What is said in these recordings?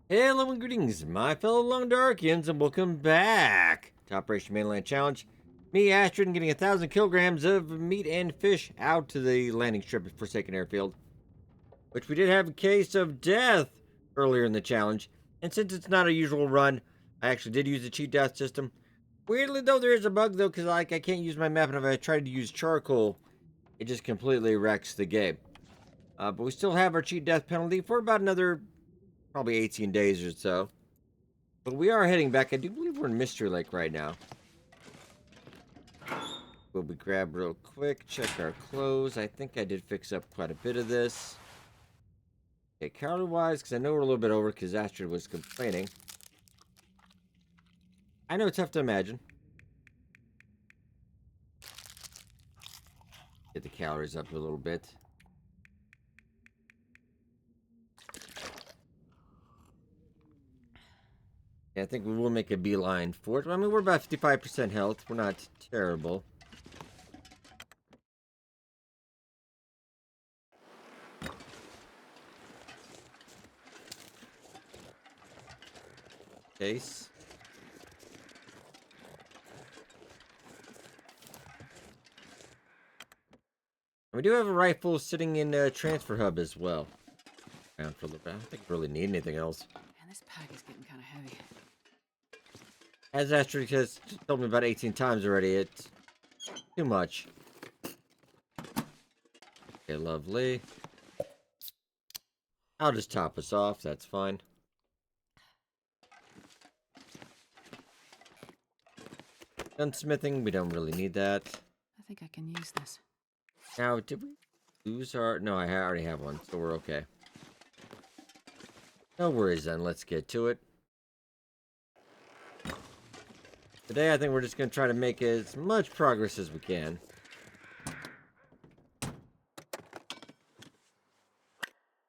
Hello and greetings, my fellow Long Darkians, and welcome back to Operation Mainland Challenge. Me, Astrid, and getting 1,000 kilograms of meat and fish out to the landing strip at Forsaken Airfield, which we did have a case of death earlier in the challenge. And since it's not a usual run, I actually did use the cheat death system. Weirdly, though, there is a bug, though, because I can't use my map, and if I try to use charcoal, it just completely wrecks the game. But we still have our cheat death penalty for about another probably 18 days or so. But we are heading back. I do believe we're in Mystery Lake right now. We'll be grab real quick, check our clothes. I think I did fix up quite a bit of this. Okay, calorie-wise, because I know we're a little bit over because Astrid was complaining. I know it's tough to imagine. Get the calories up a little bit. Yeah, I think we will make a beeline for it. I mean, we're about 55% health. We're not terrible. Case. We do have a rifle sitting in a transfer hub as well. Around for a little bit. I don't think we really need anything else. Man, this pack is getting kind of heavy. As Astrid has told me about 18 times already, it's too much. Okay, lovely. I'll just top us off, that's fine. Gunsmithing, we don't really need that. I think I can use this. Now, did we lose our... No, I already have one, so we're okay. No worries then, let's get to it. Today, I think we're just going to try to make as much progress as we can.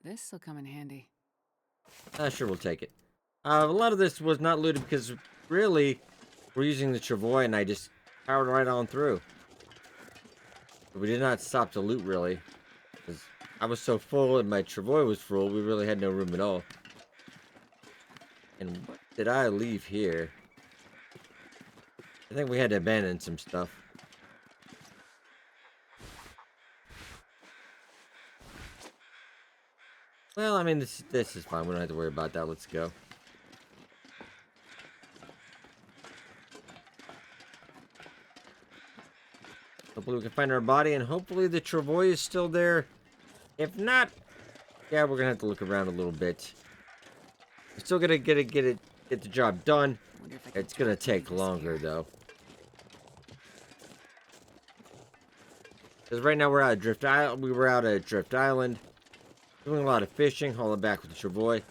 This'll come in handy. Sure, we'll take it. A lot of this was not looted because, really, we're using the travois and I just powered right on through. But we did not stop to loot, really. Because I was so full and my travois was full, we really had no room at all. And what did I leave here? I think we had to abandon some stuff. Well, I mean, this is fine. We don't have to worry about that. Let's go. Hopefully we can find our body, and hopefully the travois is still there. If not, yeah, we're gonna have to look around a little bit. We're still gonna get the job done. It's gonna take longer though. Because right now we're out of Drift Island. We were out at Drift Island, doing a lot of fishing, hauling back with the travois.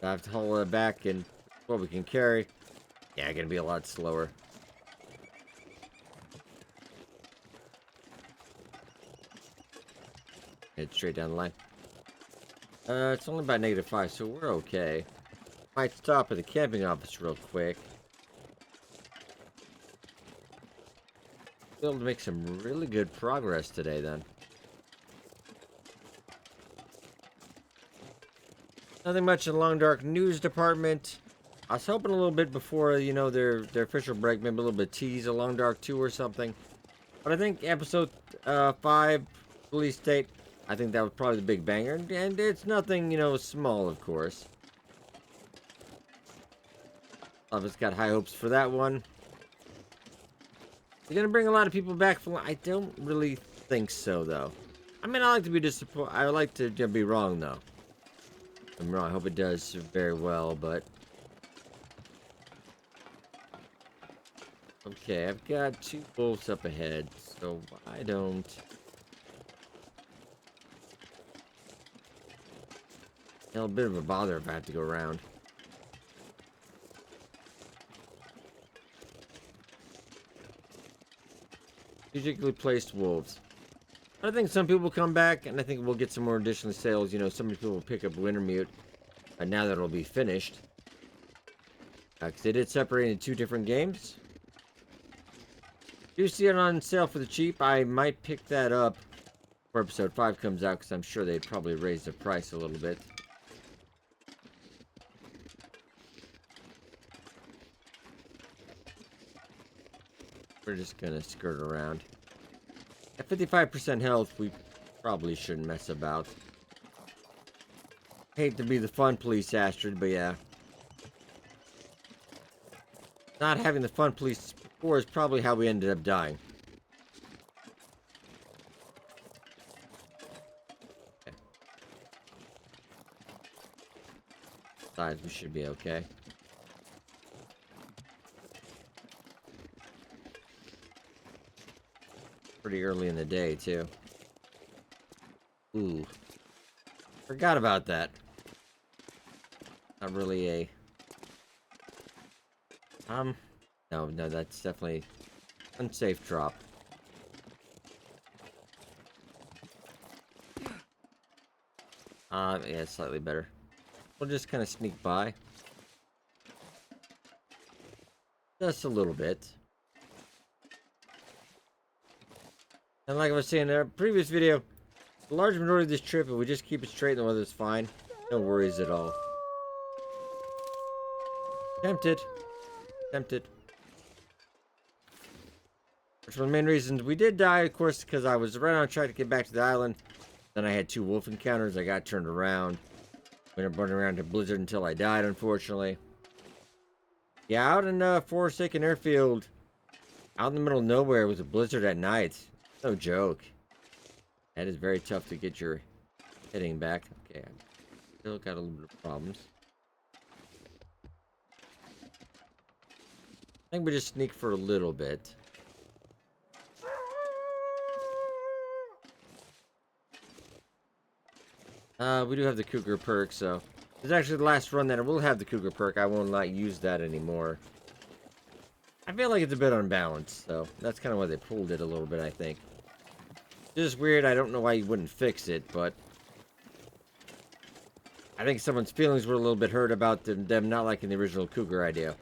I have to haul it back and what we can carry. Yeah, gonna be a lot slower. Head straight down the line. It's only about -5, so we're okay. Might stop at the camping office real quick. Be able to make some really good progress today, then. Nothing much in the Long Dark News Department. I was hoping a little bit before, you know, their official break, maybe a little bit tease a Long Dark 2 or something. But I think episode 5 release date, I think that was probably the big banger. And it's nothing, you know, small, of course. It's got high hopes for that one. You're gonna bring a lot of people back from... I don't really think so, though. I mean, I like to be disappointed. I like to be wrong, though. I'm wrong. I hope it does very well, but... Okay, I've got 2 wolves up ahead, so I don't... A bit of a bother if I have to go around. Strategically placed wolves. I think some people will come back, and I think we'll get some more additional sales. You know, some people will pick up Wintermute now that it'll be finished. Because they did separate into 2 different games. Do you see it on sale for the cheap? I might pick that up before episode 5 comes out, because I'm sure they'd probably raise the price a little bit. We're just gonna skirt around. At 55% health, we probably shouldn't mess about. Hate to be the fun police, Astrid, but yeah. Not having the fun police before is probably how we ended up dying. Okay. Besides, we should be okay. Pretty early in the day, too. Ooh. Forgot about that. Not really a... No, that's definitely unsafe drop. Yeah, slightly better. We'll just kind of sneak by. Just a little bit. And like I was saying in our previous video, the large majority of this trip, if we just keep it straight and the weather's fine, no worries at all. Tempted. Tempted. Which one of the main reasons we did die, of course, because I was right on track to get back to the island. Then I had 2 wolf encounters. I got turned around. Went running around a blizzard until I died, unfortunately. Yeah, out in Forsaken Airfield, out in the middle of nowhere with a blizzard at night. No joke. That is very tough to get your heading back. Okay, I still got a little bit of problems. I think we just sneak for a little bit. We do have the cougar perk, so this is actually the last run that I will have the cougar perk. I will not use that anymore. I feel like it's a bit unbalanced, so that's kind of why they pulled it a little bit, I think. It's just weird. I don't know why you wouldn't fix it, but I think someone's feelings were a little bit hurt about them not liking the original cougar idea.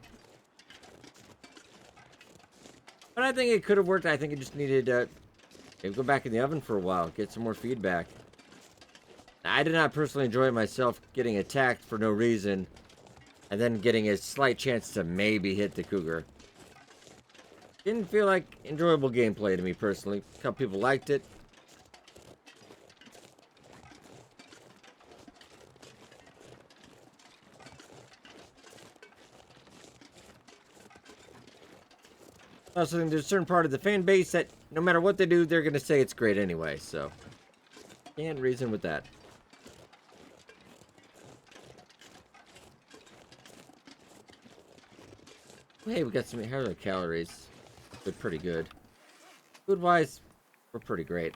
But I think it could have worked. I think it just needed maybe go back in the oven for a while, get some more feedback. I did not personally enjoy myself getting attacked for no reason, and then getting a slight chance to maybe hit the cougar. Didn't feel like enjoyable gameplay to me personally. A couple people liked it. I also think there's a certain part of the fan base that no matter what they do, they're going to say it's great anyway, so can't reason with that. Hey, we got some higher calories. They're pretty good. Food-wise, we're pretty great.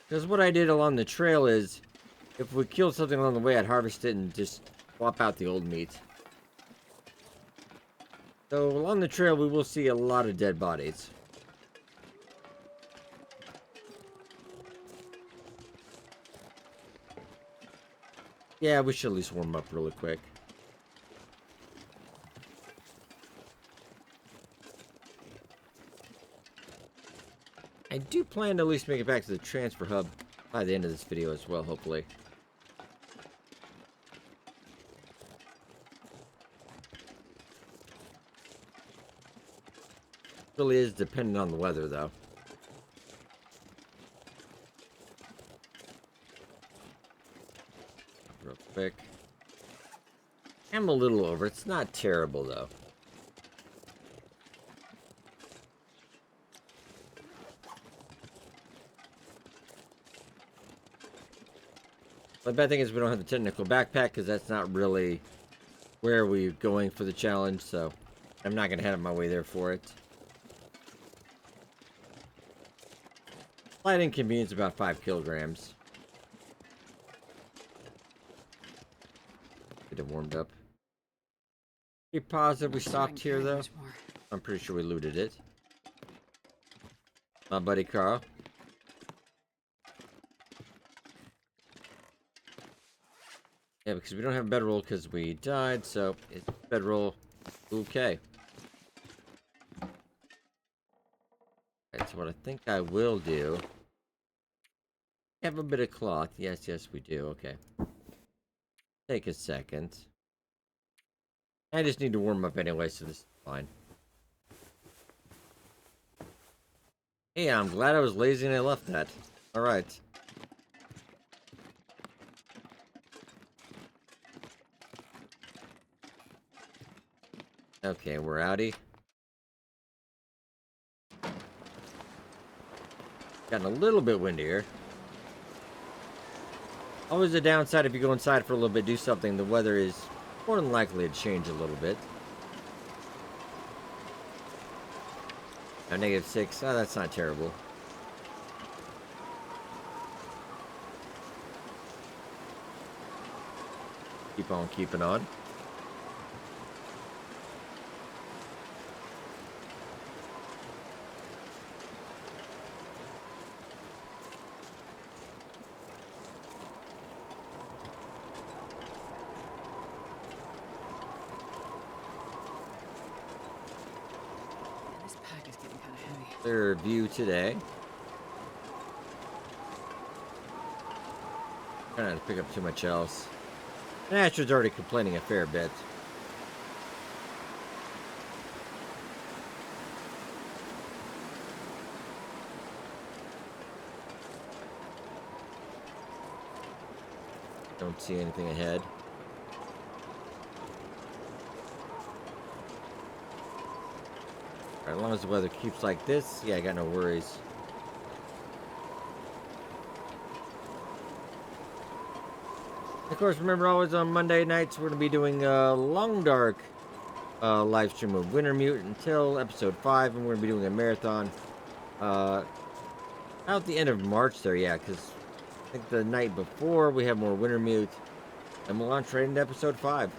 Because what I did along the trail is, if we killed something along the way, I'd harvest it and just swap out the old meat. So along the trail, we will see a lot of dead bodies. Yeah, we should at least warm up really quick. I do plan to at least make it back to the transfer hub by the end of this video as well, hopefully. Really is dependent on the weather, though. Real quick. I'm a little over. It's not terrible, though. The bad thing is we don't have the technical backpack because that's not really where we're going for the challenge, so I'm not going to head my way there for it. Slight inconvenience, about 5 kilograms. Get it warmed up. Be positive we stopped here, though. I'm pretty sure we looted it. My buddy Carl. Yeah, because we don't have a bedroll because we died, so it's bedroll. Okay. Alright, so what I think I will do... Have a bit of cloth. Yes, we do. Okay. Take a second. I just need to warm up anyway, so this is fine. Hey, I'm glad I was lazy and I left that. Alright. Okay, we're outie. Gotten a little bit windier. Always a downside if you go inside for a little bit, do something, the weather is more than likely to change a little bit. Now, -6, oh, that's not terrible. Keep on keeping on. Yeah, this pack is getting kind of heavy. Clear view today. Trying not to pick up too much else. And Astrid's already complaining a fair bit. Don't see anything ahead. Alright, as long as the weather keeps like this, yeah, I got no worries. Of course, remember always on Monday nights we're going to be doing a Long Dark live stream of Wintermute until episode 5, and we're going to be doing a marathon out the end of March there, yeah, because I think the night before we have more Wintermute, and we'll launch right into episode 5.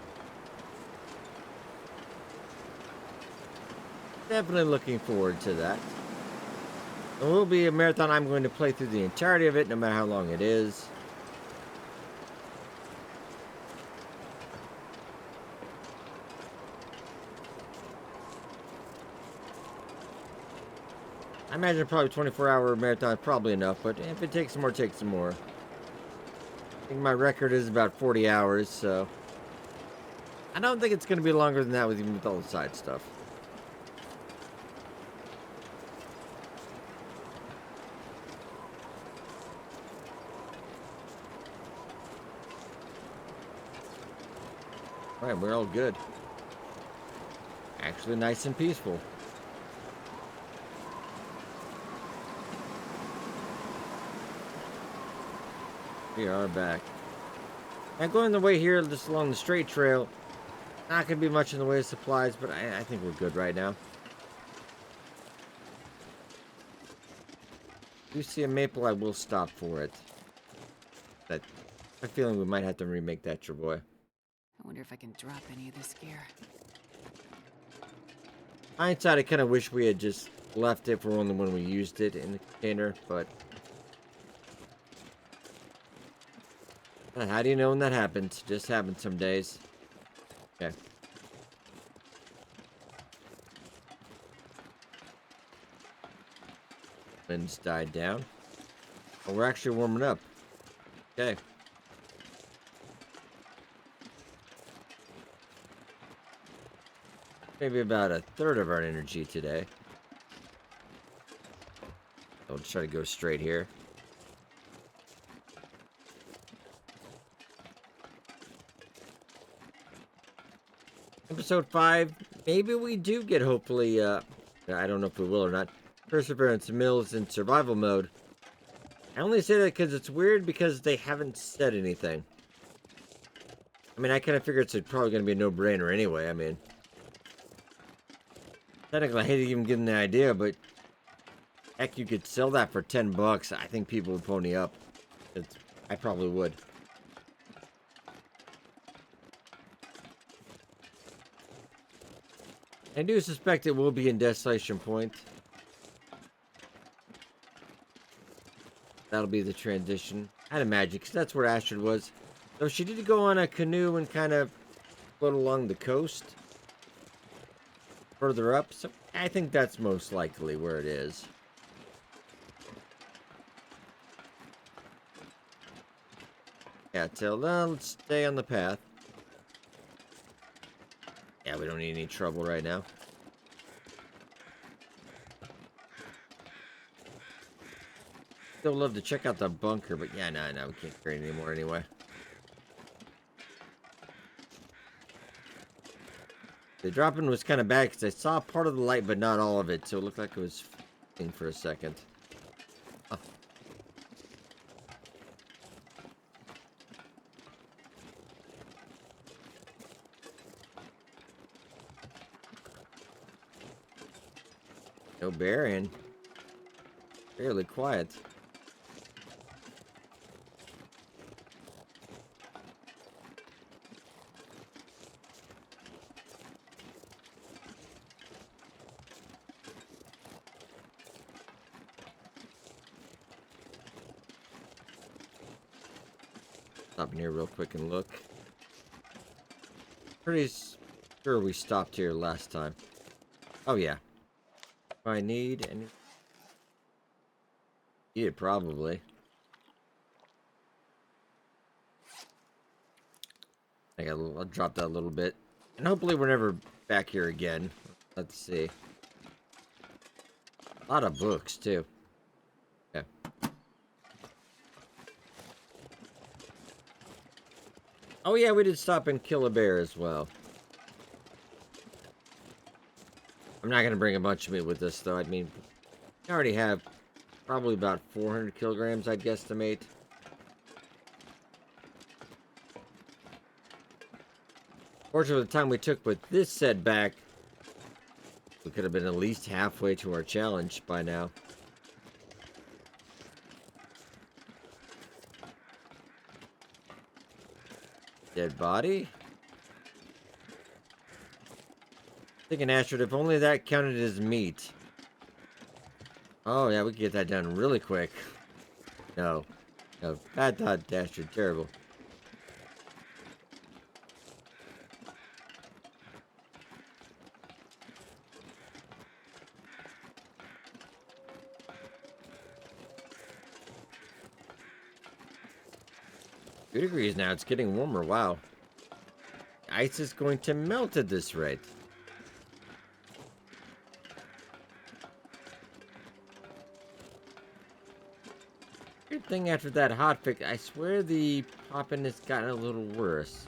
Definitely looking forward to that. It will be a marathon. I'm going to play through the entirety of it, no matter how long it is. I imagine probably 24-hour marathon is probably enough, but if it takes some more, take some more. I think my record is about 40 hours, so I don't think it's going to be longer than that with even with all the side stuff. Alright, we're all good. Actually nice and peaceful. We are back. And going the way here, just along the straight trail, not going to be much in the way of supplies, but I think we're good right now. If you see a maple, I will stop for it. I have a feeling we might have to remake that, your boy. I wonder if I can drop any of this gear. Hindsight, I kind of wish we had just left it for only when we used it in the container, but how do you know when that happens? Just happens some days. Okay. Wind's died down. Oh, we're actually warming up. Okay. Maybe about a third of our energy today. I'll try to go straight here. Episode 5, maybe we do get, hopefully, I don't know if we will or not, Perseverance Mills in survival mode. I only say that because it's weird because they haven't said anything. I mean, I kind of figured it's probably going to be a no-brainer anyway, I mean. Technically, I hate to even give them the idea, but heck, you could sell that for 10 bucks. I think people would pony up. I probably would. I do suspect it will be in Desolation Point. That'll be the transition. I'd imagine, because that's where Astrid was. So she did go on a canoe and kind of float along the coast. Further up. So I think that's most likely where it is. Yeah, let's stay on the path. Yeah, we don't need any trouble right now. Still love to check out the bunker, but yeah, no, we can't carry it anymore anyway. The drop-in was kind of bad because I saw part of the light, but not all of it, so it looked like it was f***ing for a second. Oh. No bear in. Fairly quiet. Stop in here real quick and look. Pretty sure we stopped here last time. Oh yeah. If I need any... Yeah, probably. I'll drop that a little bit. And hopefully we're never back here again. Let's see. A lot of books, too. Yeah. Oh yeah, we did stop and kill a bear as well. I'm not going to bring a bunch of meat with us, though. I mean, I already have probably about 400 kilograms, I'd guesstimate. Fortunately, the time we took with this setback, we could have been at least halfway to our challenge by now. Dead body? Thinking, Astrid, if only that counted as meat. Oh, yeah, we could get that done really quick. No. No, bad thought, Astrid. Terrible. Two degrees now. It's getting warmer. Wow. Ice is going to melt at this rate. Good thing after that hot fix, I swear the popping has gotten a little worse.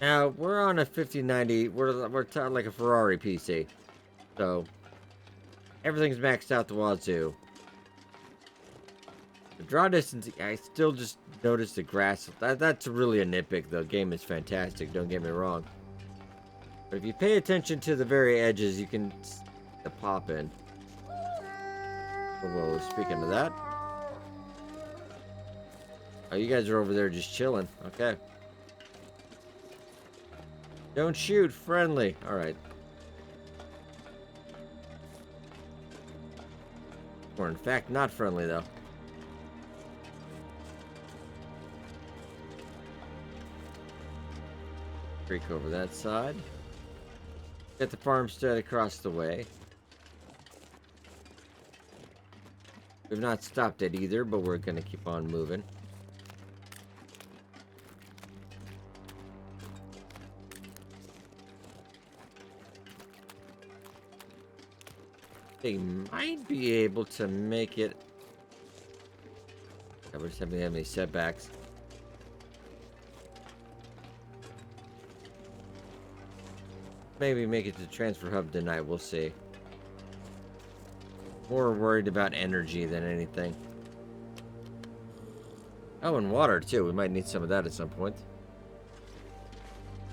Now, we're on a 5090. We're like a Ferrari PC. So, everything's maxed out the wazoo. The draw distance, I still just noticed the grass. That's really a nitpick, though. The game is fantastic, don't get me wrong. But if you pay attention to the very edges, you can see the pop in. Whoa, speaking of that. Oh, you guys are over there just chilling. Okay. Don't shoot, friendly. Alright. Or in fact, not friendly, though. Creek over that side. Get the farmstead across the way. We've not stopped it either, but we're gonna keep on moving. They might be able to make it. I just haven't had any setbacks. Maybe make it to the transfer hub tonight, we'll see. More worried about energy than anything. Oh, and water too. We might need some of that at some point.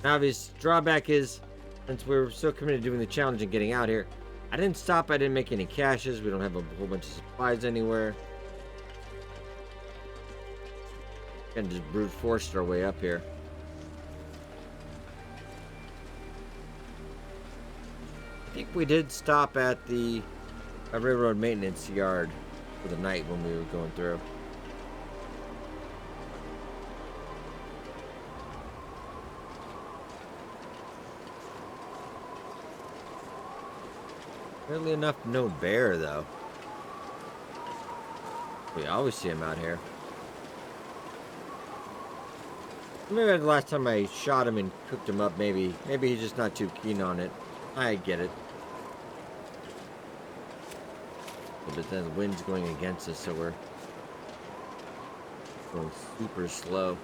Obvious drawback is, since we're so committed to doing the challenge and getting out here, I didn't stop, I didn't make any caches, we don't have a whole bunch of supplies anywhere. And just brute forced our way up here. I think we did stop at the railroad maintenance yard for the night when we were going through. Weirdly enough, no bear though. We always see him out here. Maybe the last time I shot him and cooked him up, maybe he's just not too keen on it. I get it. But then the wind's going against us, so we're going super slow.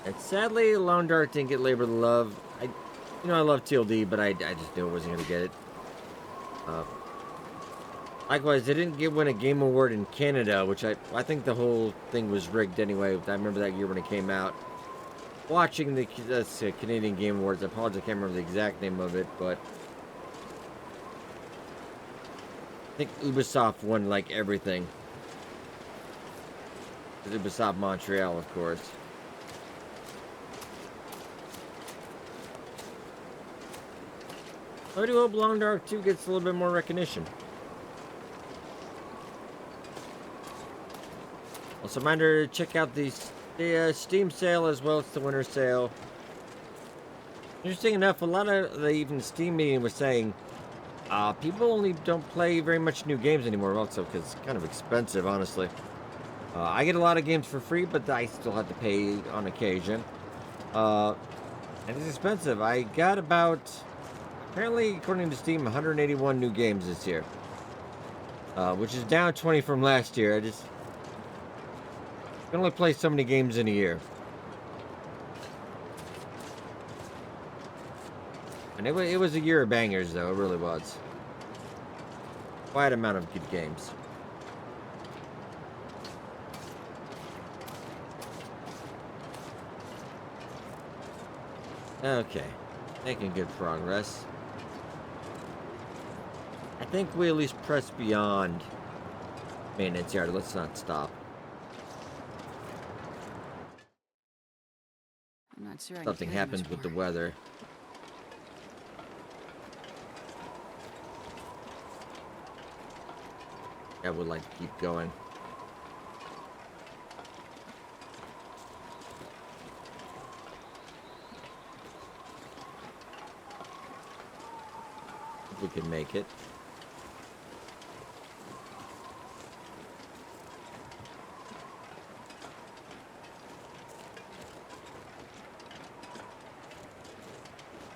And sadly, Lone Dark didn't get Labor of Love. I love TLD, but I just knew I wasn't going to get it. Likewise, they didn't win a Game Award in Canada, which I think the whole thing was rigged anyway. I remember that year when it came out. Watching the Canadian Game Awards, I apologize, I can't remember the exact name of it, but I think Ubisoft won like everything. Ubisoft Montreal, of course. I do hope Long Dark 2 gets a little bit more recognition. Also, reminder to check out the Steam sale as well as the winter sale. Interesting enough, a lot of the even Steam meeting was saying people only don't play very much new games anymore, also because it's kind of expensive, honestly. I get a lot of games for free, but I still have to pay on occasion. And it's expensive. I got about, apparently, according to Steam, 181 new games this year. Which is down 20 from last year. I can only play so many games in a year. And it was a year of bangers, though. It really was. Quite amount of good games. Okay. Making good progress. I think we at least press beyond maintenance yard. Let's not stop. I'm not sure I can Something carry happens much with the more. weather. I would like to keep going. If we can make it.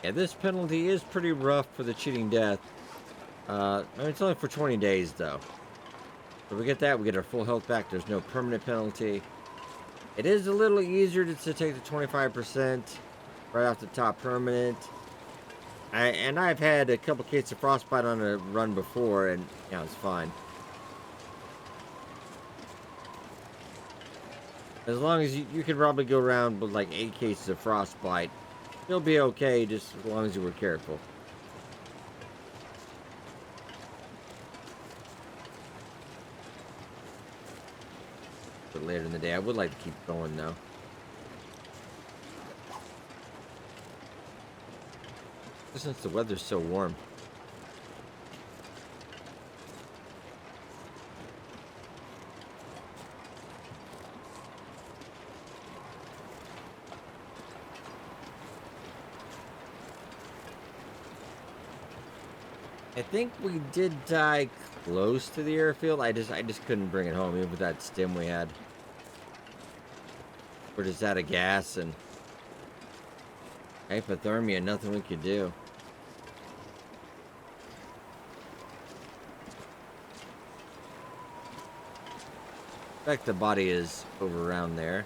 Yeah, this penalty is pretty rough for the cheating death. I mean, it's only for 20 days, though. If we get that, we get our full health back. There's no permanent penalty. It is a little easier to take the 25% right off the top permanent. And I've had a couple cases of frostbite on a run before, and it's fine. As long as you could probably go around with like 8 cases of frostbite. You'll be okay, just as long as you were careful. But later in the day, I would like to keep going, though. Since the weather's so warm. I think we did die close to the airfield. I just couldn't bring it home, even with that stim we had. We're just out of gas and hypothermia, nothing we could do. In fact, the body is over around there.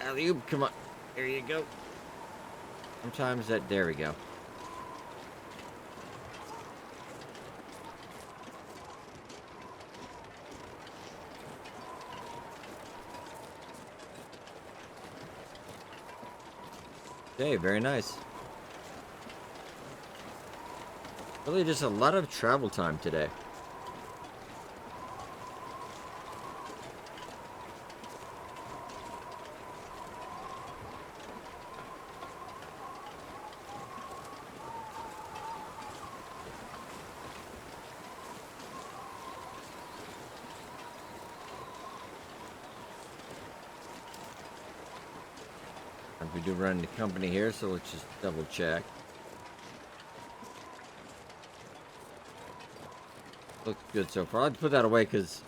Alley-oop, come on. There you go. Sometimes there we go. Okay, very nice. Really just a lot of travel time today. We do run the company here, so let's just double check. Looks good so far. I'll put that away because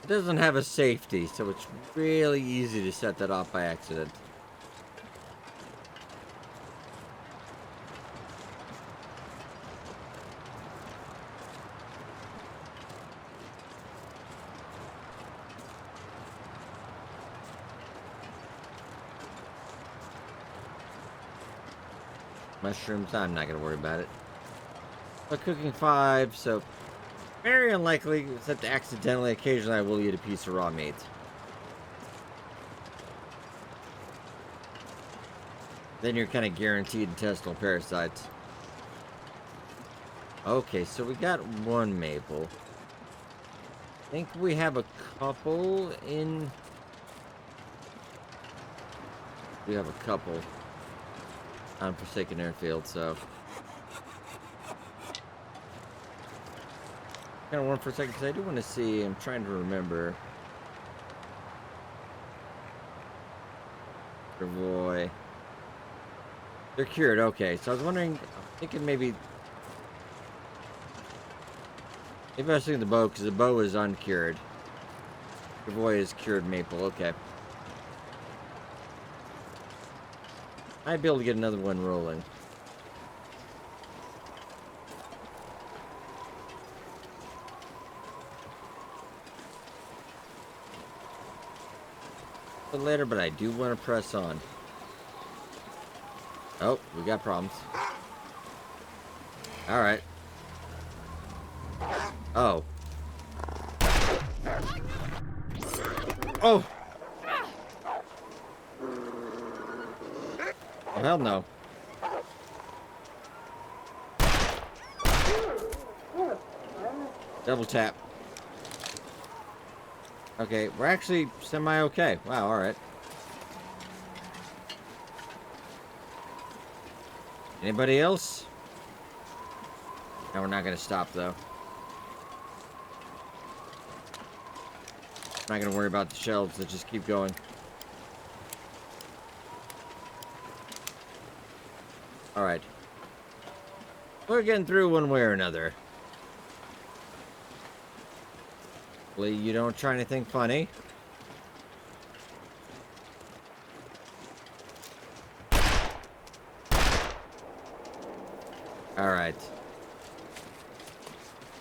it doesn't have a safety, so it's really easy to set that off by accident. Mushrooms, I'm not going to worry about it. But cooking 5, so very unlikely, except accidentally, occasionally I will eat a piece of raw meat. Then you're kind of guaranteed intestinal parasites. Okay, so we got one maple. I think we have a couple in... We have a couple on Forsaken Airfield, so... Kind of one for a second, because I do want to see, I'm trying to remember. Boy. They're cured, okay. So I was wondering, I'm thinking maybe I was thinking the bow, because the bow is uncured. The boy is cured maple, okay. I'd be able to get another one rolling. Later, but I do want to press on. Oh, we got problems. Alright. Oh. Oh! Oh, hell no. Double tap. Okay, we're actually semi-okay. Wow, alright. Anybody else? No, we're not gonna stop, though. Not gonna worry about the shelves that just keep going. Alright. We're getting through one way or another. Hopefully you don't try anything funny. Alright.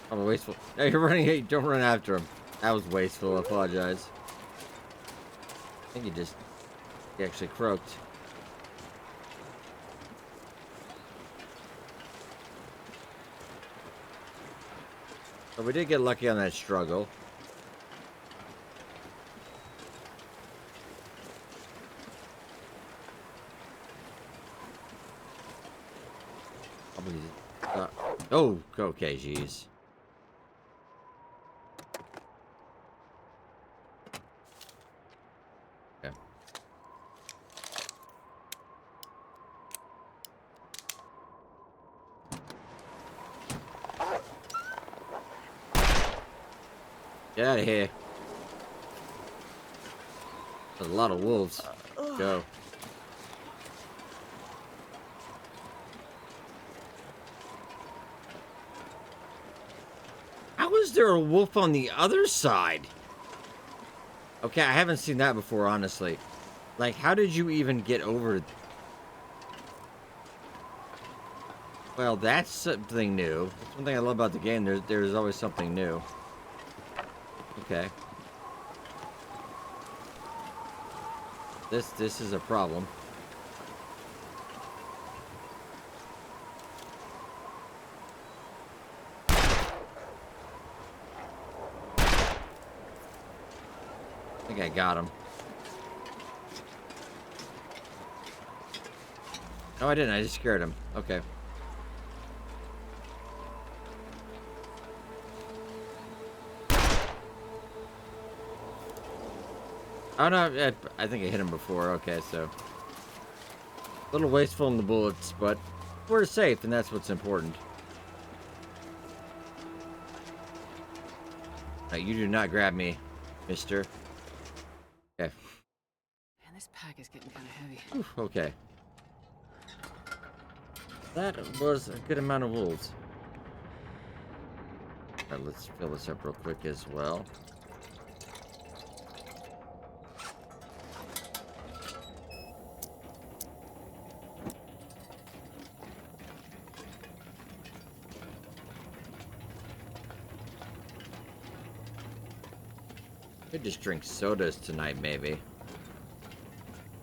I'm wasteful. No, you're running. Hey, don't run after him. That was wasteful. I apologize. I think he actually croaked. But we did get lucky on that struggle. Oh, okay, jeez. Okay. Get out of here. There's a lot of wolves. Go. How is there a wolf on the other side? Okay, I haven't seen that before, honestly. Like, how did you even get over? Well, that's something new. That's one thing I love about the game. There's always something new. Okay. This is a problem. I think I got him. No, I didn't. I just scared him. Okay. Oh, no. I think I hit him before. Okay, so. A little wasteful in the bullets, but we're safe, and that's what's important. You do not grab me, mister. Okay. Man, this pack is getting kind of heavy. Whew, okay. That was a good amount of wolves. Alright, let's fill this up real quick as well. Could just drink sodas tonight, maybe.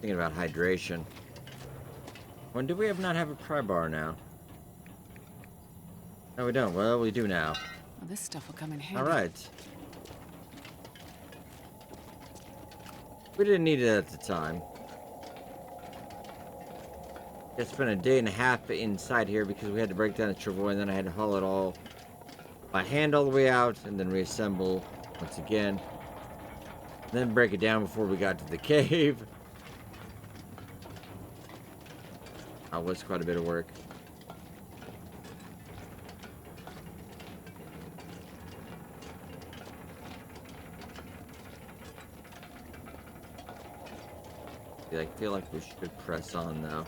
Thinking about hydration. When do we not have a pry bar now? No, we don't. Well, we do now. Well, this stuff will come in handy. Alright. We didn't need it at the time. I spent a day and a half inside here because we had to break down the travoy, and then I had to haul it all by hand all the way out, and then reassemble once again. And then break it down before we got to the cave. That was quite a bit of work. I feel like we should press on though.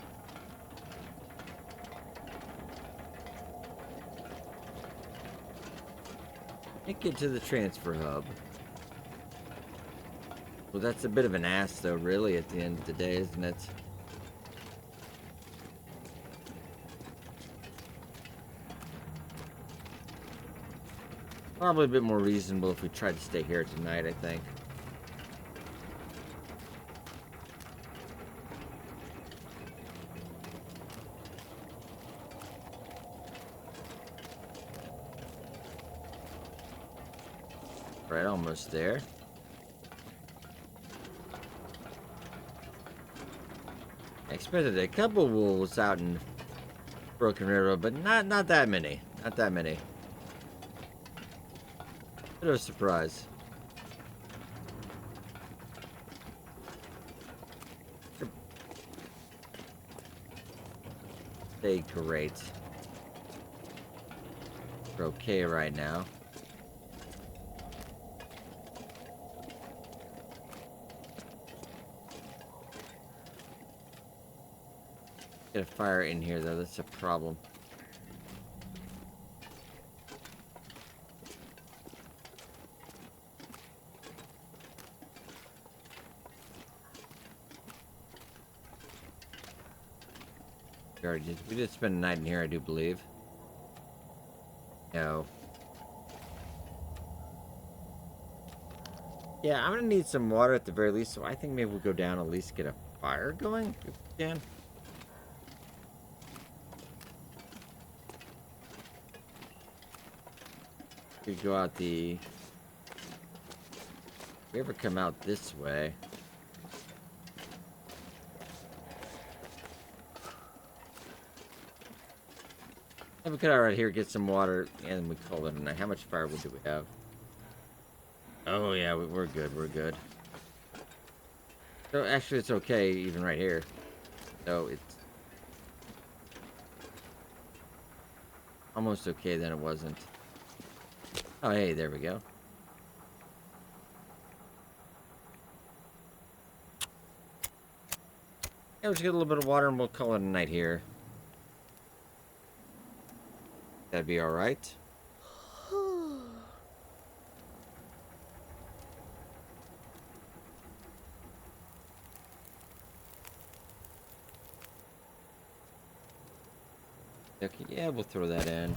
Can't get to the transfer hub. Well, that's a bit of an ass though, really, at the end of the day, isn't it? Probably a bit more reasonable if we tried to stay here tonight, I think. Right, almost there. I expected a couple wolves out in Broken River, but not that many. Not that many. Bit of a surprise. They great. We're okay right now. Get a fire in here though, that's a problem. We did spend a night in here, I do believe. No. Yeah, I'm gonna need some water at the very least, so I think maybe we'll go down at least get a fire going if we can. We go out the... If we ever come out this way... We could out right here get some water and we call it a night. How much firewood do we have? Oh yeah, we're good, we're good. So actually it's okay even right here. So it's almost okay, then it wasn't. Oh hey, there we go. Yeah, let's get a little bit of water and we'll call it a night here. That'd be alright. Okay, yeah, we'll throw that in.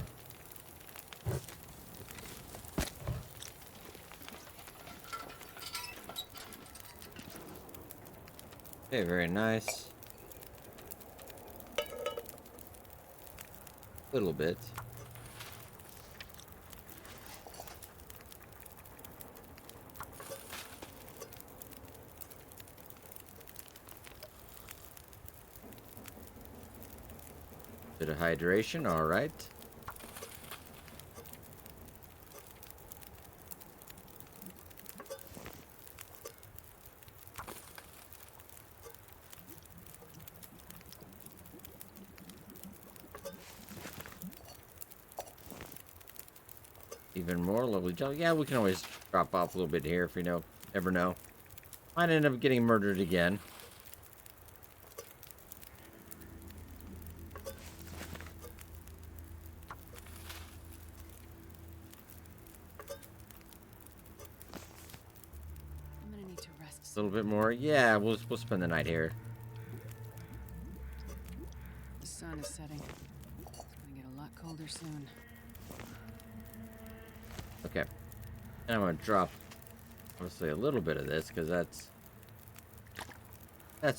Okay, very nice. A little bit. Bit of hydration, all right. Even more lovely jelly. Yeah, we can always drop off a little bit here if we know. Never know. Might end up getting murdered again. A little bit more. Yeah, we'll spend the night here. The sun is setting. It's gonna get a lot colder soon. Okay. And I'm gonna drop, obviously, a little bit of this because that's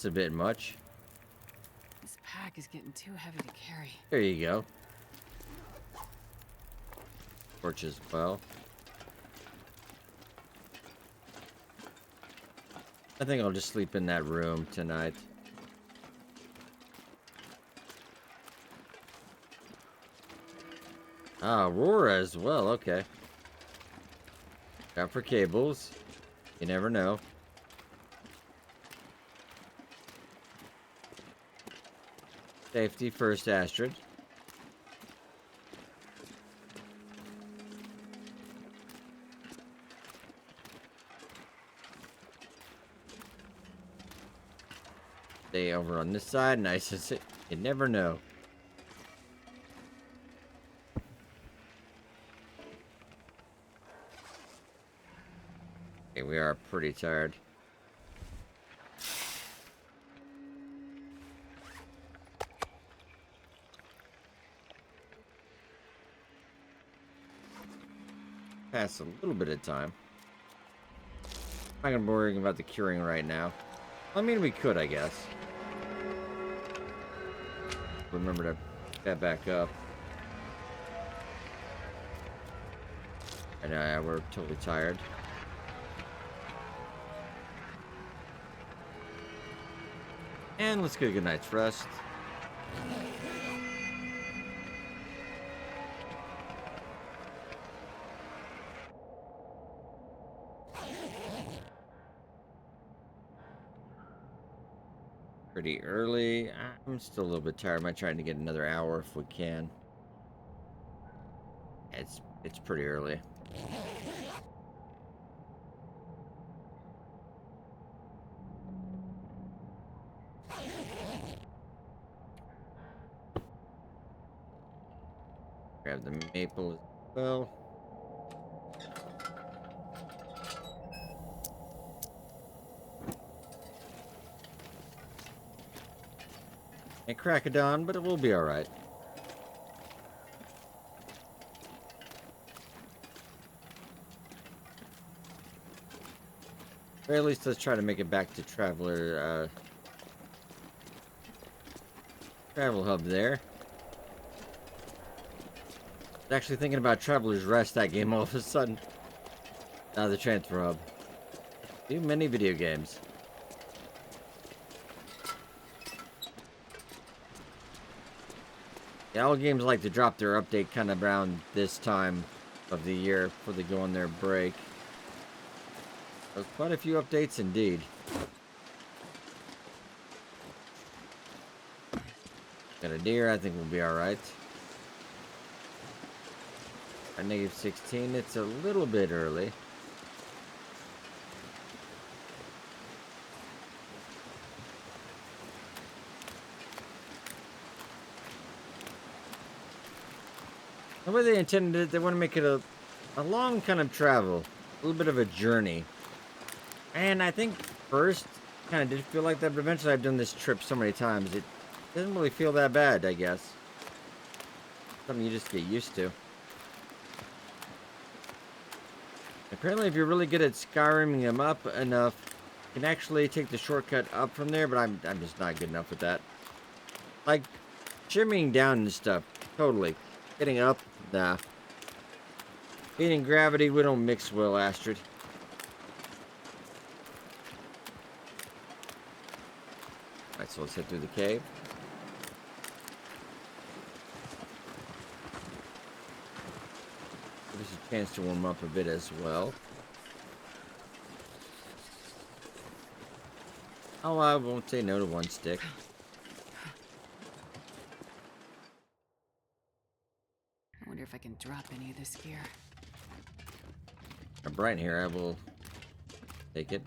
a bit much. This pack is getting too heavy to carry. There you go. Torch as well. I think I'll just sleep in that room tonight. Ah, Aurora as well, okay. Got for cables. You never know. Safety first, Astrid. Stay over on this side, nice as it. You never know. Okay, we are pretty tired. Pass a little bit of time. I'm not gonna be worrying about the curing right now. I mean, we could, I guess. Remember to pick that back up. And we're totally tired. And let's get a good night's rest. Pretty early. I'm still a little bit tired. I might try to get another hour if we can. It's pretty early. Grab the maple as well. And crack a dawn, but it will be alright. Or at least let's try to make it back to Traveler, Travel Hub there. I was actually thinking about Traveler's Rest that game all of a sudden. Now the Transfer Hub. Too many video games. Yeah, all games like to drop their update kind of around this time of the year before they go on their break. There's quite a few updates indeed. Got a deer, I think we'll be alright. At -16, it's a little bit early. The way they intended it, they want to make it a long kind of travel. A little bit of a journey. And I think first, kind of did feel like that, but eventually I've done this trip so many times, it doesn't really feel that bad, I guess. Something you just get used to. Apparently, if you're really good at Skyriming them up enough, you can actually take the shortcut up from there, but I'm just not good enough with that. Like, shimmying down and stuff, totally. Getting up, nah. Heat and gravity, we don't mix well, Astrid. Alright, so let's head through the cave. Give us a chance to warm up a bit as well. Oh, I won't say no to one stick. I wonder if I can drop any of this gear. Bright here, I will take it.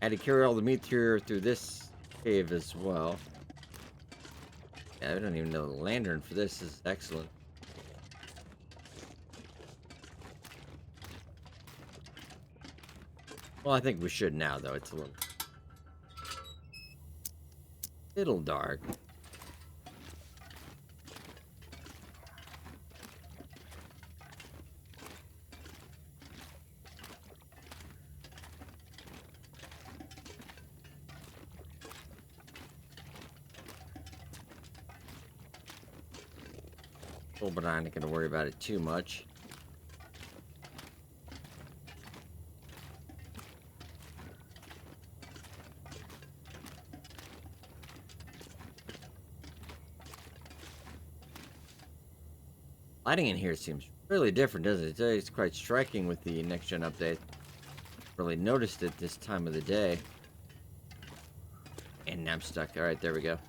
I had to carry all the meat through this cave as well. Yeah, I don't even know the lantern for this is excellent. Well, I think we should now, though. It's a little dark. Oh, but I'm not going to worry about it too much. Lighting in here seems really different, doesn't it? It's quite striking with the next-gen update. Really noticed it this time of the day. And I'm stuck. Alright, there we go.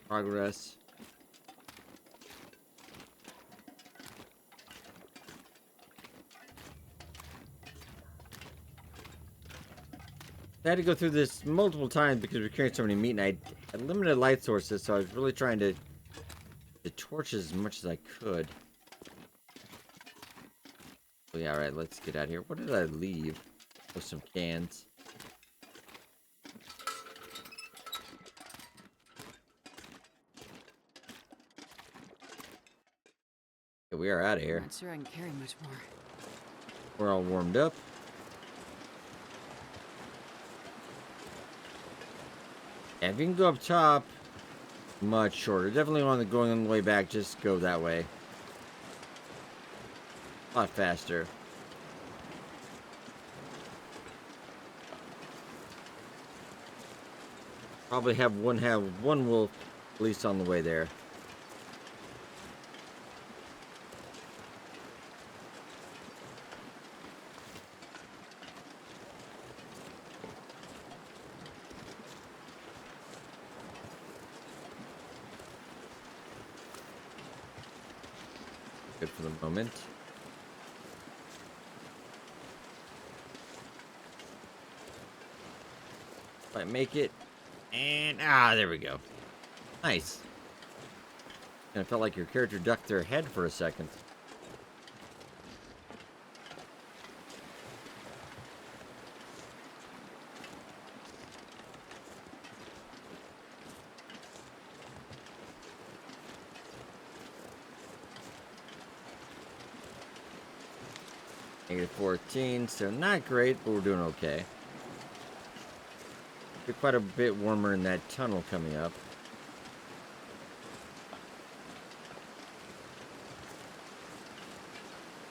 Progress. I had to go through this multiple times because we're carrying so many meat, and I had limited light sources, so I was really trying to torch as much as I could. Oh, yeah, alright, let's get out of here. What did I leave? Oh, some cans. Okay, we are out of I'm here. not sure I can carry much more. We're all warmed up. And if you can go up top, much shorter. Definitely on the going on the way back, just go that way. A lot faster. Probably have one wolf at least on the way there. Good for the moment. Might make it. And there we go. Nice. Kind of felt like your character ducked their head for a second. -14, so not great, but we're doing okay. Be quite a bit warmer in that tunnel coming up.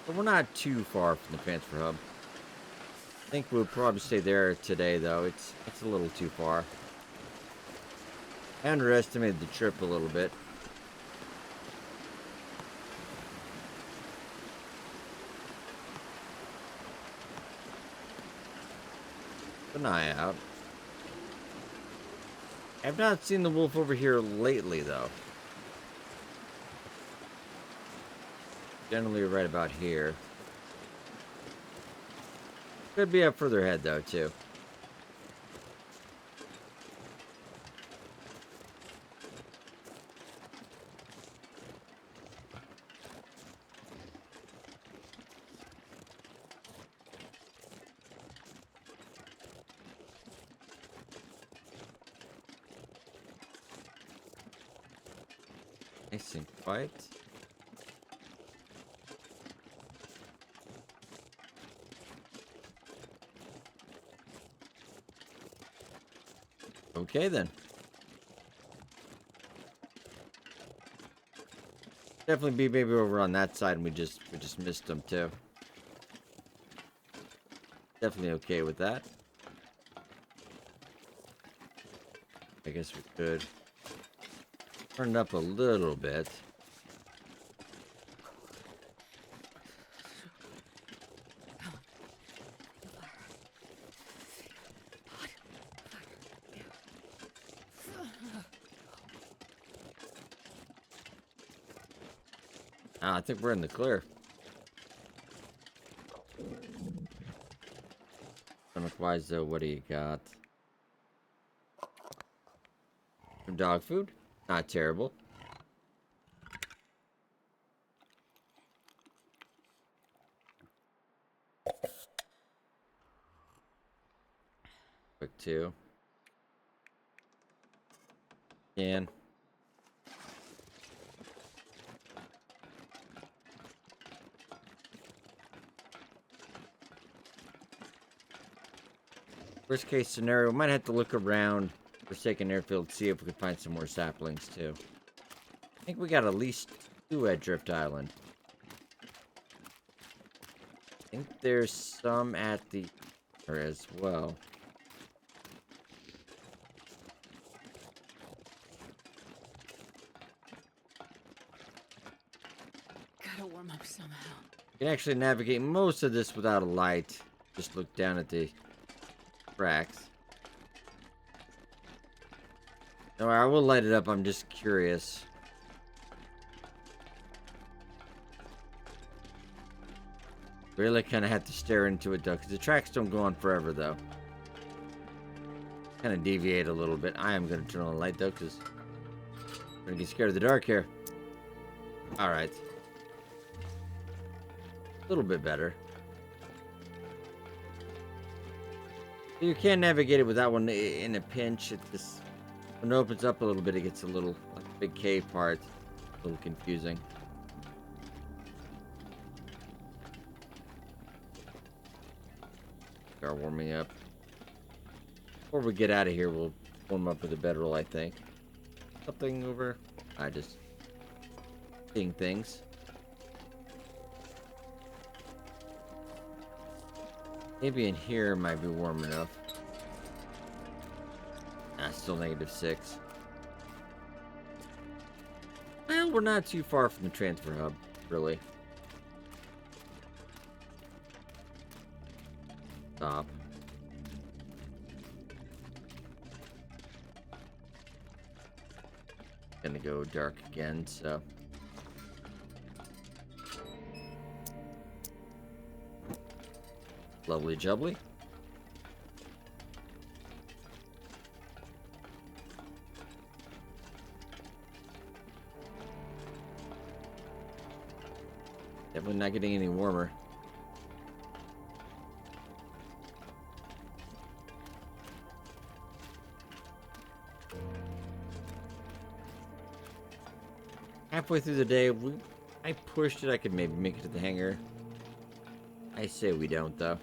But we're not too far from the transfer hub. I think we'll probably stay there today, though. It's a little too far. I underestimated the trip a little bit. Keep an eye out. I've not seen the wolf over here lately, though. Generally right about here. Could be up further ahead, though, too. Nice and quiet. Okay, then. Definitely be maybe over on that side, and we just missed them too. Definitely okay with that. I guess we could turn it up a little bit. I think we're in the clear. Wise though, what do you got? Some dog food? Not terrible. Quick 2. Can. Worst case scenario, we might have to look around Forsaken Airfield, see if we can find some more saplings too. I think we got at least 2 at Drift Island. I think there's some at the as well. Gotta warm up somehow. You can actually navigate most of this without a light. Just look down at the tracks. No, I will light it up. I'm just curious. Really kind of have to stare into it, though, because the tracks don't go on forever, though. Kind of deviate a little bit. I am going to turn on the light, though, because I'm going to get scared of the dark here. Alright. A little bit better. You can navigate it without one in a pinch. It just, when it opens up a little bit, it gets a little, like the big cave part, a little confusing. Start warming up. Before we get out of here, we'll warm up with a bedroll, I think. Something over. I just seeing things. Maybe in here might be warm enough. Still -6. Well, we're not too far from the transfer hub, really. Stop. Gonna go dark again, so. Lovely jubbly. Definitely not getting any warmer. Halfway through the day, I pushed it. I could maybe make it to the hangar. I say we don't, though.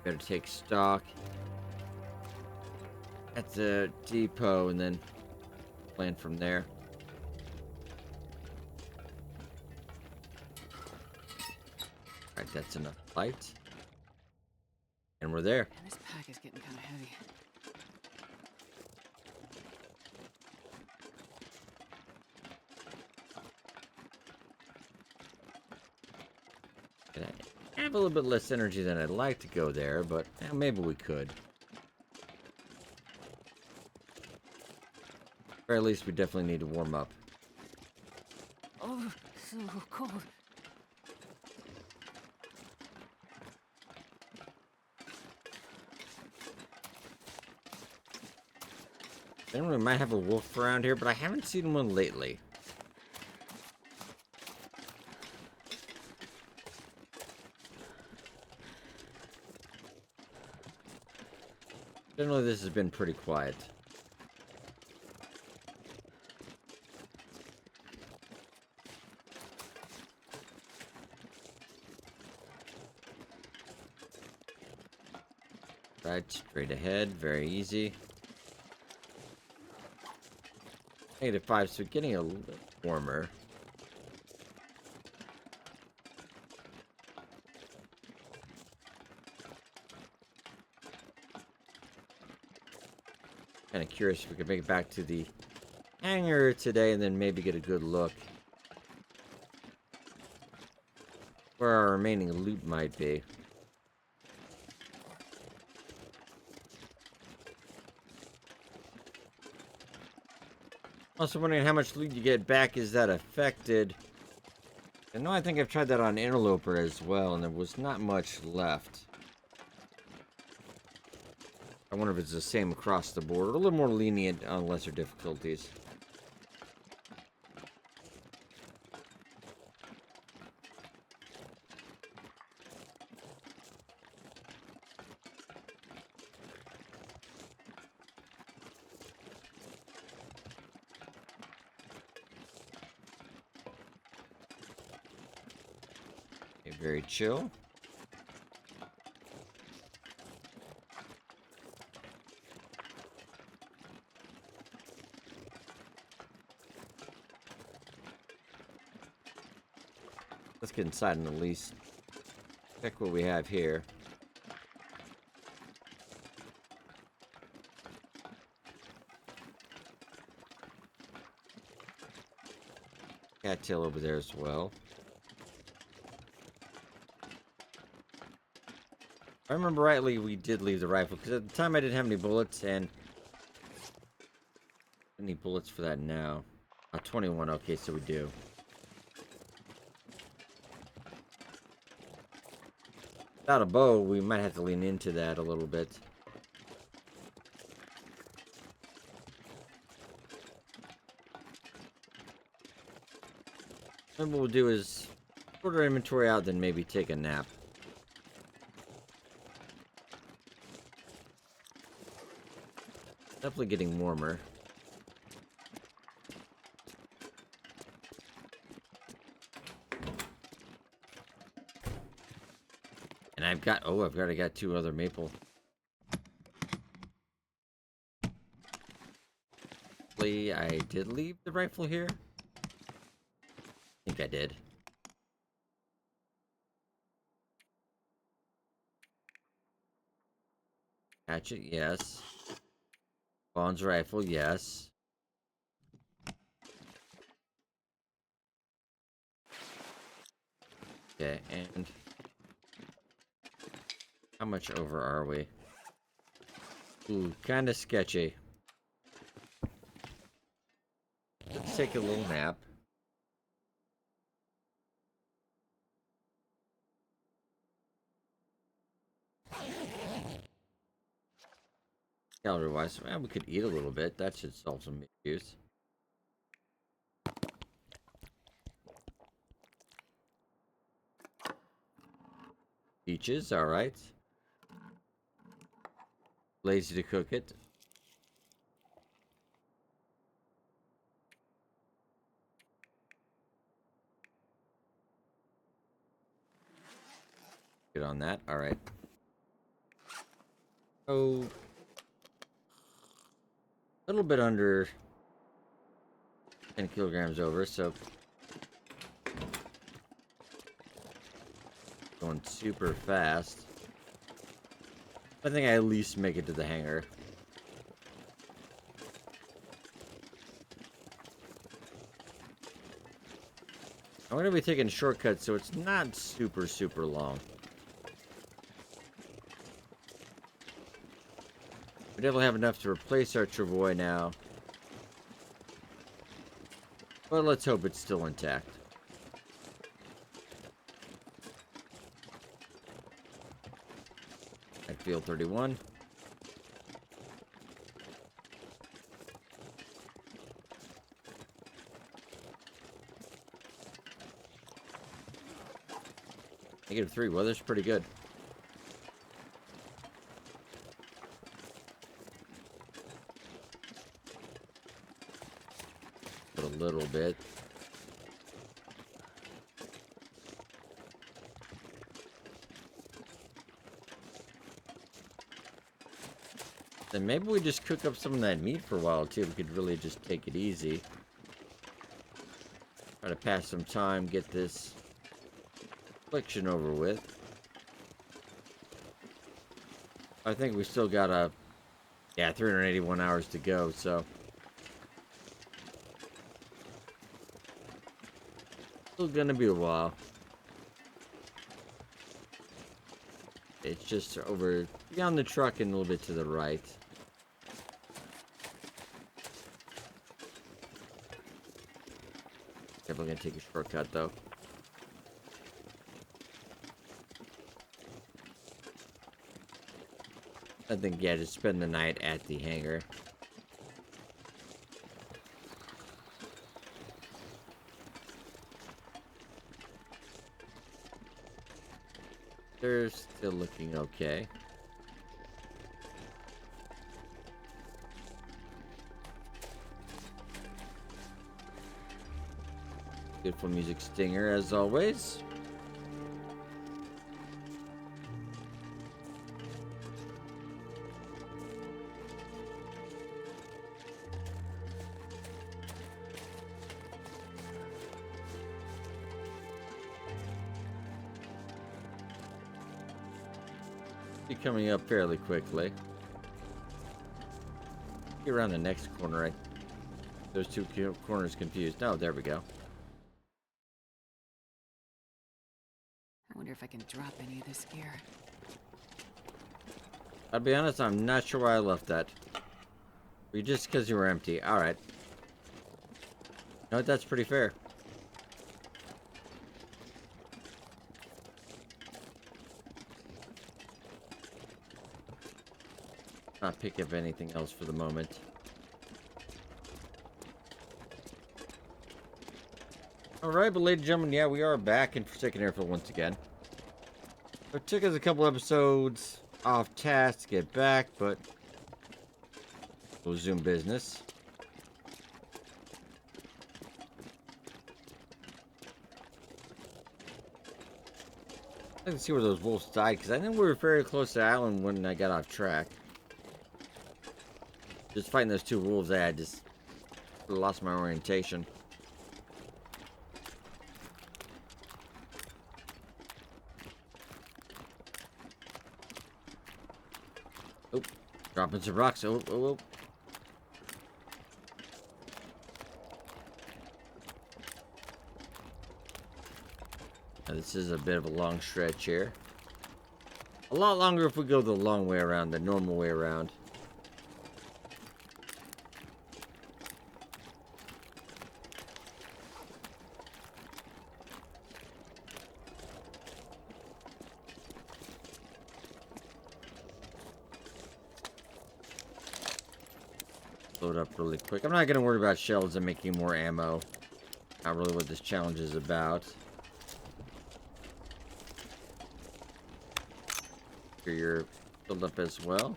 Better take stock at the depot and then plan from there. Alright, that's enough light. And we're there. And this pack is getting kind of heavy. I have a little bit less energy than I'd like to go there, but maybe we could. Or at least we definitely need to warm up. Oh, so cold. Then we might have a wolf around here, but I haven't seen one lately. Generally, this has been pretty quiet. Right, straight ahead, very easy. -5, so getting a little warmer. Kind of curious if we could make it back to the hangar today and then maybe get a good look where our remaining loot might be. Also wondering how much loot you get back. Is that affected? I know I think I've tried that on Interloper as well, and there was not much left. I wonder if it's the same across the board, or a little more lenient on lesser difficulties. Okay, very chill. Let's get inside and at least check what we have here. Cattail over there as well. If I remember rightly, we did leave the rifle, because at the time I didn't have any bullets, and... Any bullets for that now? 21, okay, so we do. Without a bow, we might have to lean into that a little bit. Then what we'll do is sort our inventory out, then maybe take a nap. Definitely getting warmer. And I've already got 2 other maple. Hopefully I did leave the rifle here. I think I did. Hatchet, yes. Bond's rifle, yes. Okay, and how much over are we? Ooh, kind of sketchy. Let's take a little nap. Calorie wise, well, we could eat a little bit. That should solve some issues. Peaches, alright. Lazy to cook it. Good on that, alright. Oh. A little bit under 10 kilograms over, so going super fast. I think I at least make it to the hangar. I'm gonna be taking shortcuts, so it's not super long. We definitely have enough to replace our Travois now. But let's hope it's still intact. At field 31. -3, weather's pretty good. Put a little bit. Then maybe we just cook up some of that meat for a while too. We could really just take it easy. Try to pass some time, get this affliction over with. I think we still got 381 hours to go, so still gonna be a while. It's just over beyond the truck and a little bit to the right. definitely gonna take a shortcut though. I think, yeah, just spend the night at the hangar. They're still looking okay. Beautiful music stinger as always. Be coming up fairly quickly. Get around the next corner. Those two corners confused. Oh, there we go. I wonder if I can drop any of this gear. I'll be honest, I'm not sure why I left that. Just because you were empty. Alright. No, that's pretty fair. Not pick up anything else for the moment. Alright, but ladies and gentlemen, yeah, we are back in Forsaken Airfield once again. It took us a couple episodes off task to get back, but we'll resume business. I can see where those wolves died, because I think we were very close to the island when I got off track. Just fighting those two wolves, I just lost my orientation. Oh, dropping some rocks. Oh, oh, oh. Now, this is a bit of a long stretch here. A lot longer if we go the long way around, the normal way around. Load up really quick. I'm not going to worry about shells and making more ammo. Not really what this challenge is about. Here you're filled up as well.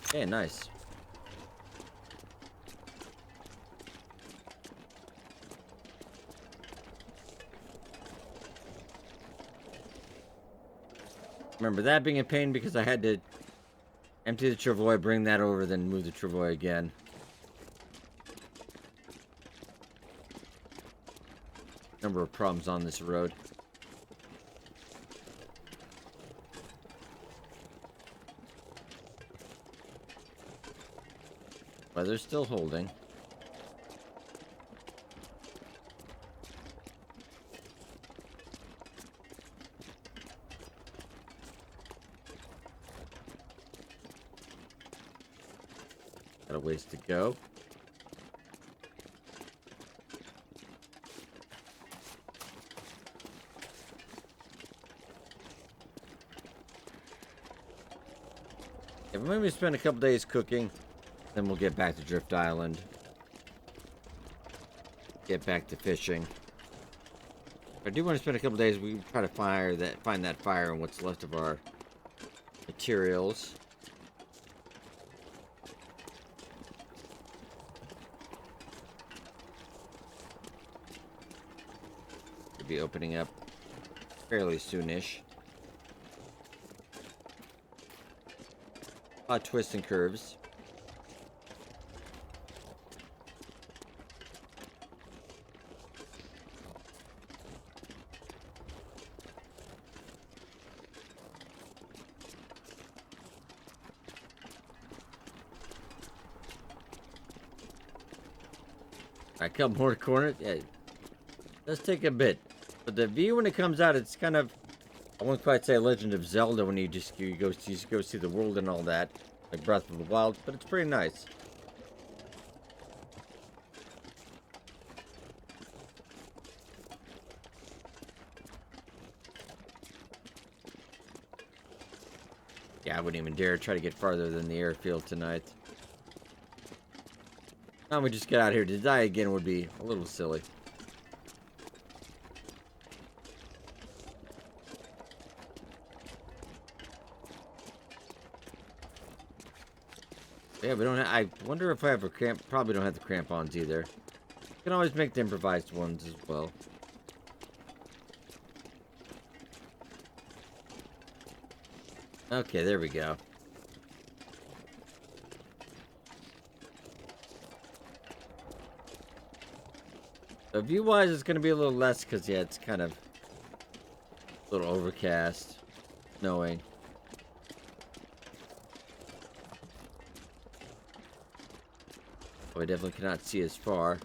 Okay, nice. Remember that being a pain because I had to empty the travois, bring that over, then move the travois again. Number of problems on this road. Weather's still holding. Got a ways to go. If maybe spend a couple days cooking, then we'll get back to Drift Island. Get back to fishing. I do want to spend a couple days. We try to find that fire and what's left of our materials. Should be opening up fairly soonish. A lot of twists and curves. A couple more corners. Yeah, it does take a bit, but the view when it comes out, it's kind of, I won't quite say Legend of Zelda when you go see the world and all that. like Breath of the Wild, but it's pretty nice. Yeah, I wouldn't even dare try to get farther than the airfield tonight. Now we just get out here to die again would be a little silly. Yeah, we don't have, I wonder if I have a cramp. Probably don't have the crampons either. You can always make the improvised ones as well. Okay, there we go. So view-wise, it's going to be a little less because, yeah, it's kind of a little overcast, snowing. Oh, I definitely cannot see as far.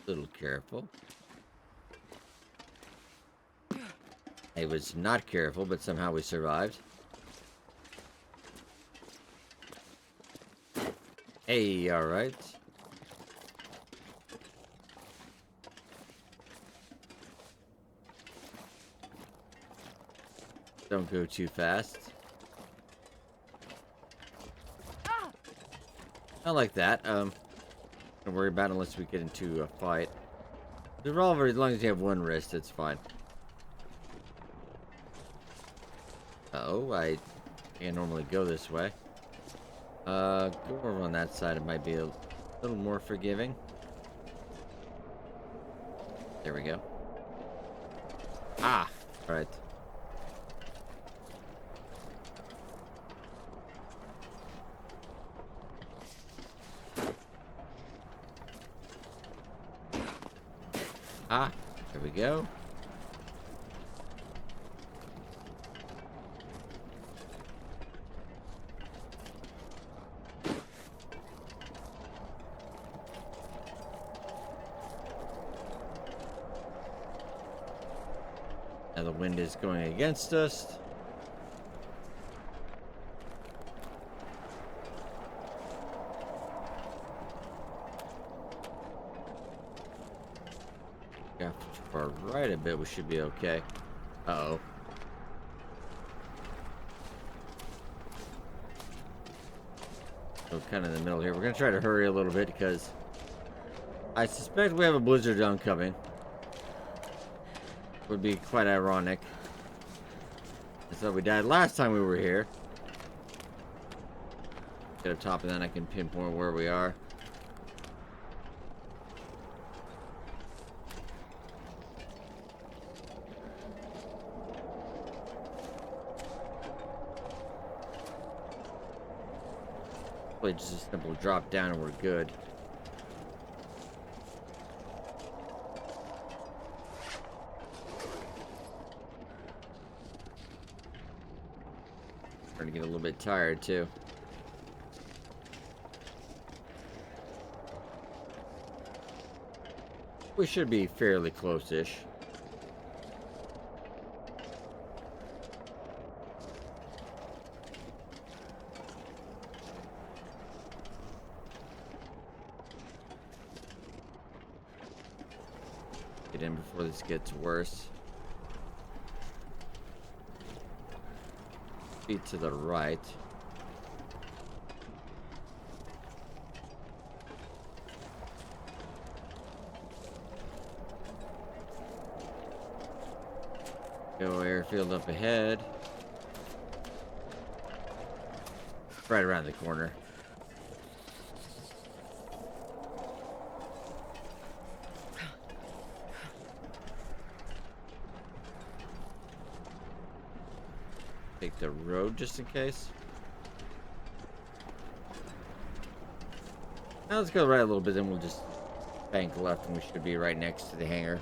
A little careful. I was not careful, but somehow we survived. Hey, alright. Don't go too fast. Not like that. Don't worry about it unless we get into a fight. The revolver, as long as you have one wrist, it's fine. Uh-oh, I can't normally go this way. Go over on that side, it might be a little more forgiving. There we go. Ah! Alright. Ah! There we go. Now the wind is going against us. Yeah, far right a bit, we should be okay. Uh-oh. So kind of in the middle here. We're gonna try to hurry a little bit because I suspect we have a blizzard oncoming. Would be quite ironic. So we died last time we were here. Get up top and then I can pinpoint where we are. Probably just a simple drop down and we're good. Starting to get a little bit tired too. We should be fairly close-ish. Get in before this gets worse. Feet to the right. Go airfield up ahead. Right around the corner. Take the road just in case. Now let's go right a little bit, then we'll just bank left and we should be right next to the hangar.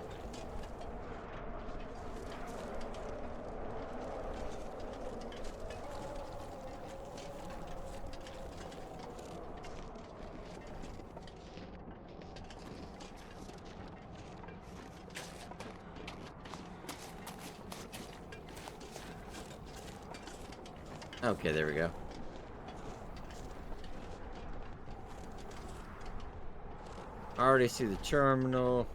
Okay, there we go. I already see the terminal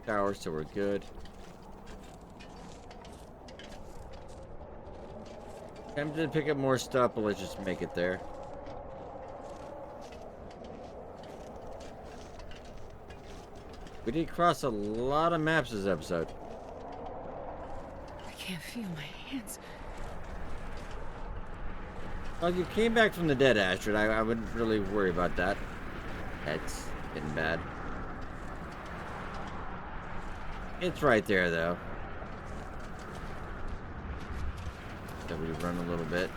tower, so we're good. Tempted to pick up more stuff, but let's just make it there. We did cross a lot of maps this episode. I can't feel my hands. Well, you came back from the dead, Astrid. I wouldn't really worry about that. That's getting bad. It's right there, though. So we run a little bit.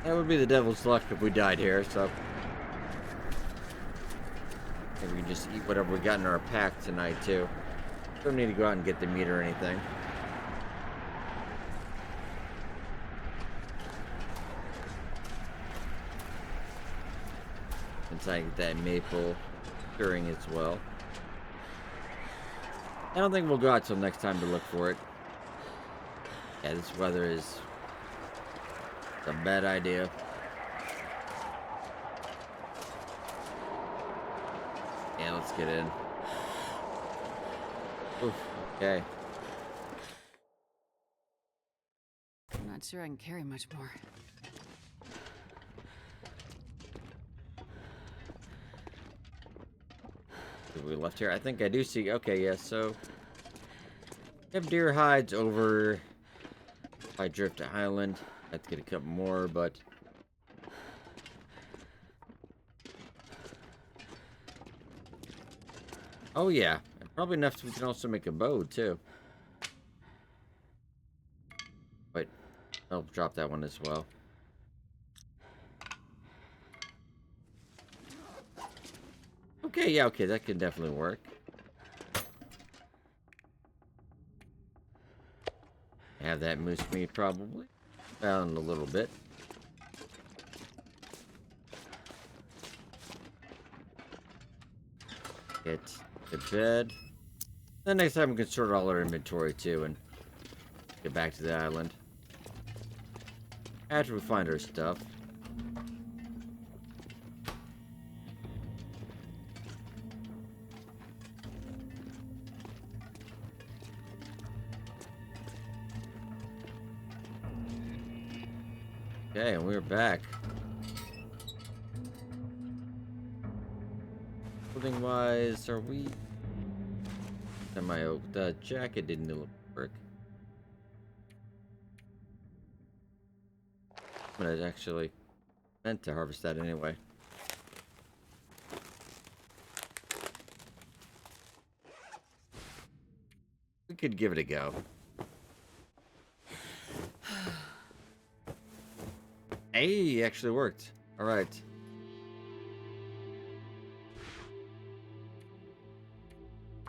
That would be the devil's luck if we died here, so... maybe we can just eat whatever we got in our pack tonight, too. Don't need to go out and get the meat or anything. Since I get that maple curing as well. I don't think we'll go out till next time to look for it. Yeah, this weather is a bad idea. Yeah, let's get in. Oof, okay. I'm not sure I can carry much more. We left here. I think I do see. Okay, yes. Yeah, so we have deer hides over by Drift Island. Have to get a couple more, but oh yeah, probably enough so we can also make a bow too. Wait, I'll drop that one as well. Okay, yeah, okay, that could definitely work. Have that moose meat probably. Found a little bit. Get to bed. Then next time we can sort all our inventory too and get back to the island. After we find our stuff. Okay, and we're back. Clothing wise, are we? The jacket didn't look work. But I actually meant to harvest that anyway. We could give it a go. Hey, actually worked. All right.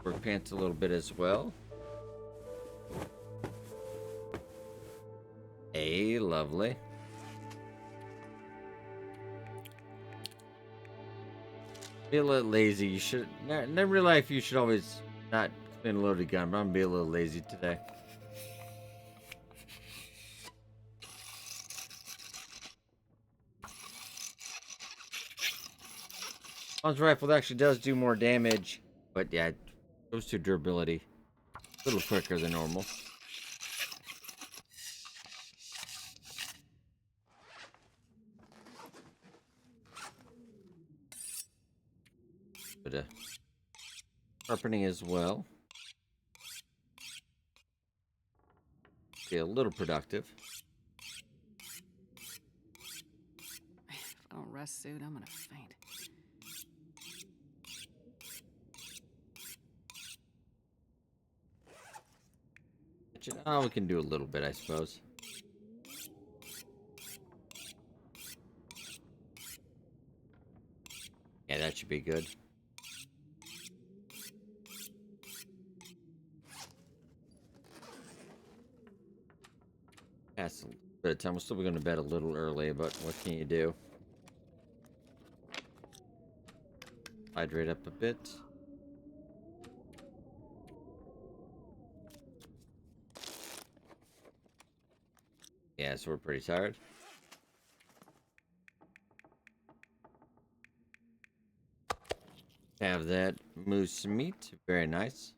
Work pants a little bit as well. Hey, lovely. Be a little lazy. You should never in real life. You should always not clean a loaded gun. But I'm gonna be a little lazy today. One's rifle actually does do more damage, but yeah, it goes to durability a little quicker than normal. But sharpening as well. Be a little productive. If I don't rest soon, I'm gonna faint. Oh, we can do a little bit, I suppose. Yeah, that should be good. That's a bit of time. We're still going to bed a little early, but what can you do? Hydrate up a bit. Yeah, so we're pretty tired. Have that moose meat. Very nice.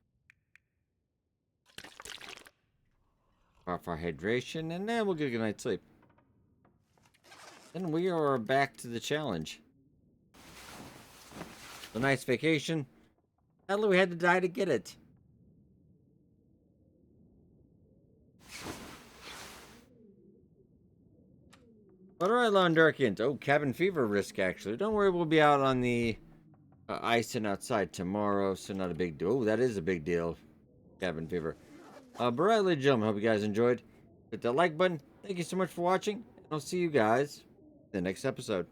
Off our hydration, and then we'll get a good night's sleep. Then we are back to the challenge. A nice vacation. Sadly, we had to die to get it. But alright, Londarkians. Oh, cabin fever risk, actually. Don't worry, we'll be out on the ice and outside tomorrow, so not a big deal. Oh, that is a big deal. Cabin fever. But alright, ladies and gentlemen, hope you guys enjoyed. Hit that like button. Thank you so much for watching, and I'll see you guys in the next episode.